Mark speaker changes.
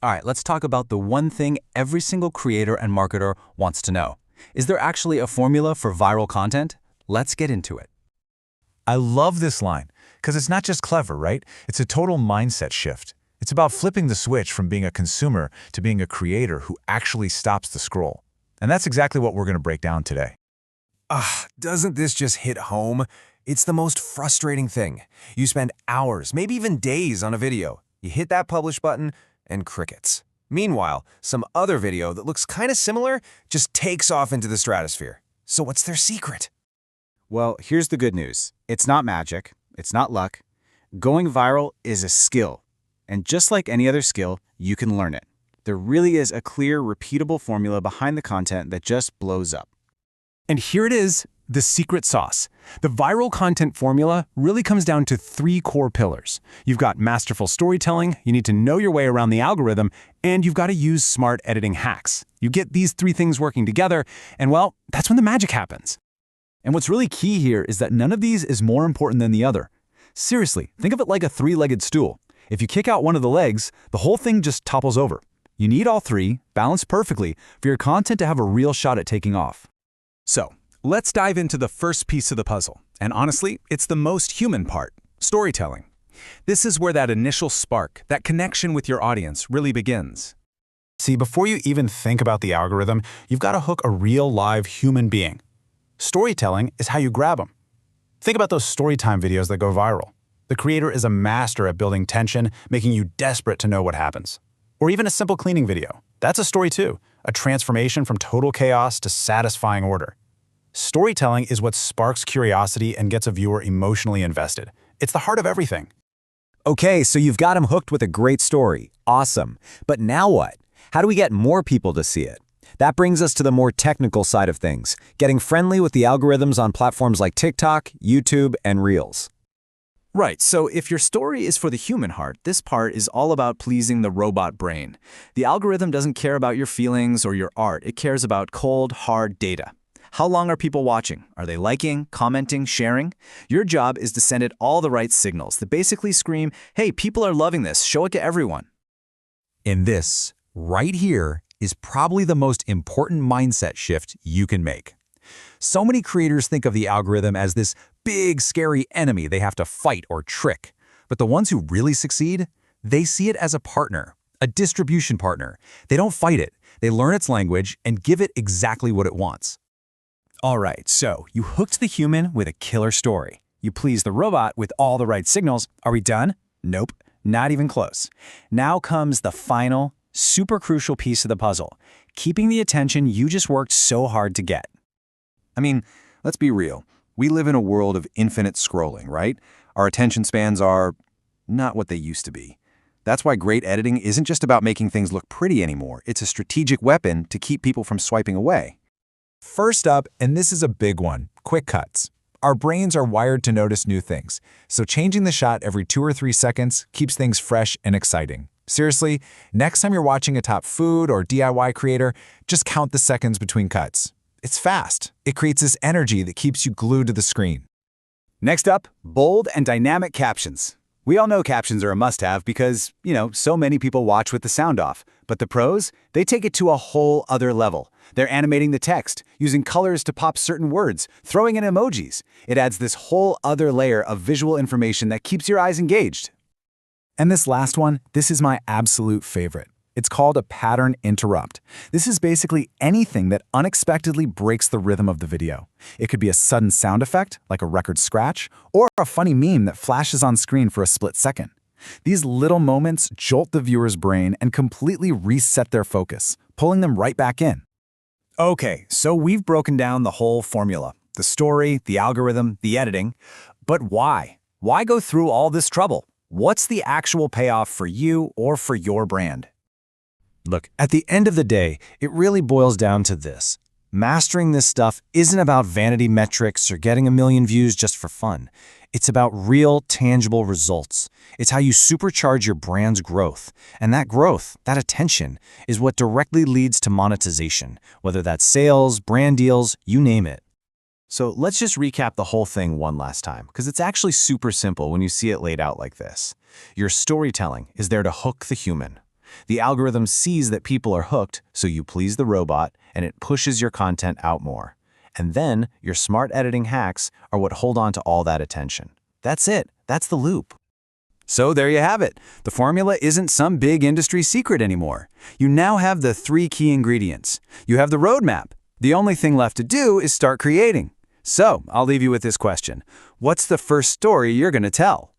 Speaker 1: All right, let's talk about the one thing every single creator and marketer wants to know. Is there actually a formula for viral content? Let's get into it.
Speaker 2: I love this line, because it's not just clever, right? It's a total mindset shift. It's about flipping the switch from being a consumer to being a creator who actually stops the scroll. And that's exactly what we're going to break down today.
Speaker 3: Doesn't this just hit home? It's the most frustrating thing. You spend hours, maybe even days on a video. You hit that publish button, and crickets. Meanwhile, some other video that looks kind of similar just takes off into the stratosphere. So what's their secret?
Speaker 4: Well, here's the good news. It's not magic. It's not luck. Going viral is a skill. And just like any other skill, you can learn it. There really is a clear, repeatable formula behind the content that just blows up.
Speaker 5: And here it is, the secret sauce. The viral content formula really comes down to 3 core pillars. You've got masterful storytelling, you need to know your way around the algorithm, and you've got to use smart editing hacks. You get these 3 things working together, and well, that's when the magic happens.
Speaker 1: And what's really key here is that none of these is more important than the other. Seriously, think of it like a 3-legged stool. If you kick out one of the legs, the whole thing just topples over. You need all 3, balanced perfectly, for your content to have a real shot at taking off.
Speaker 5: So, let's dive into the first piece of the puzzle. And honestly, it's the most human part, storytelling. This is where that initial spark, that connection with your audience really begins.
Speaker 2: See, before you even think about the algorithm, you've got to hook a real live human being. Storytelling is how you grab them. Think about those storytime videos that go viral. The creator is a master at building tension, making you desperate to know what happens. Or even a simple cleaning video. That's a story too, a transformation from total chaos to satisfying order. Storytelling is what sparks curiosity and gets a viewer emotionally invested. It's the heart of everything.
Speaker 4: Okay, so you've got them hooked with a great story. Awesome. But now what? How do we get more people to see it? That brings us to the more technical side of things, getting friendly with the algorithms on platforms like TikTok, YouTube, and Reels.
Speaker 1: Right, so if your story is for the human heart, this part is all about pleasing the robot brain. The algorithm doesn't care about your feelings or your art. It cares about cold, hard data. How long are people watching? Are they liking, commenting, sharing? Your job is to send it all the right signals that basically scream, hey, people are loving this, show it to everyone. And this, right here, is probably the most important mindset shift you can make. So many creators think of the algorithm as this big, scary enemy they have to fight or trick. But the ones who really succeed, they see it as a partner, a distribution partner. They don't fight it. They learn its language and give it exactly what it wants.
Speaker 4: All right, so you hooked the human with a killer story. You pleased the robot with all the right signals. Are we done? Nope, not even close. Now comes the final, super crucial piece of the puzzle, keeping the attention you just worked so hard to get.
Speaker 6: I mean, let's be real. We live in a world of infinite scrolling, right? Our attention spans are not what they used to be. That's why great editing isn't just about making things look pretty anymore. It's a strategic weapon to keep people from swiping away.
Speaker 2: First up, and this is a big one, quick cuts. Our brains are wired to notice new things, so changing the shot every 2 or 3 seconds keeps things fresh and exciting. Seriously, next time you're watching a top food or DIY creator, just count the seconds between cuts. It's fast. It creates this energy that keeps you glued to the screen.
Speaker 4: Next up, bold and dynamic captions. We all know captions are a must-have because, so many people watch with the sound off. But the pros, they take it to a whole other level. They're animating the text, using colors to pop certain words, throwing in emojis. It adds this whole other layer of visual information that keeps your eyes engaged.
Speaker 2: And this last one, this is my absolute favorite. It's called a pattern interrupt. This is basically anything that unexpectedly breaks the rhythm of the video. It could be a sudden sound effect, like a record scratch, or a funny meme that flashes on screen for a split second. These little moments jolt the viewer's brain and completely reset their focus, pulling them right back in.
Speaker 4: Okay, so we've broken down the whole formula, the story, the algorithm, the editing. But why? Why go through all this trouble? What's the actual payoff for you or for your brand?
Speaker 1: Look, at the end of the day, it really boils down to this. Mastering this stuff isn't about vanity metrics or getting a million views just for fun. It's about real, tangible results. It's how you supercharge your brand's growth. And that growth, that attention, is what directly leads to monetization, whether that's sales, brand deals, you name it. So let's just recap the whole thing one last time, because it's actually super simple when you see it laid out like this. Your storytelling is there to hook the human.
Speaker 2: The algorithm sees that people are hooked, so you please the robot, and it pushes your content out more. And then, your smart editing hacks are what hold on to all that attention. That's it. That's the loop.
Speaker 4: So there you have it. The formula isn't some big industry secret anymore. You now have the 3 key ingredients. You have the roadmap. The only thing left to do is start creating. So I'll leave you with this question. What's the first story you're going to tell?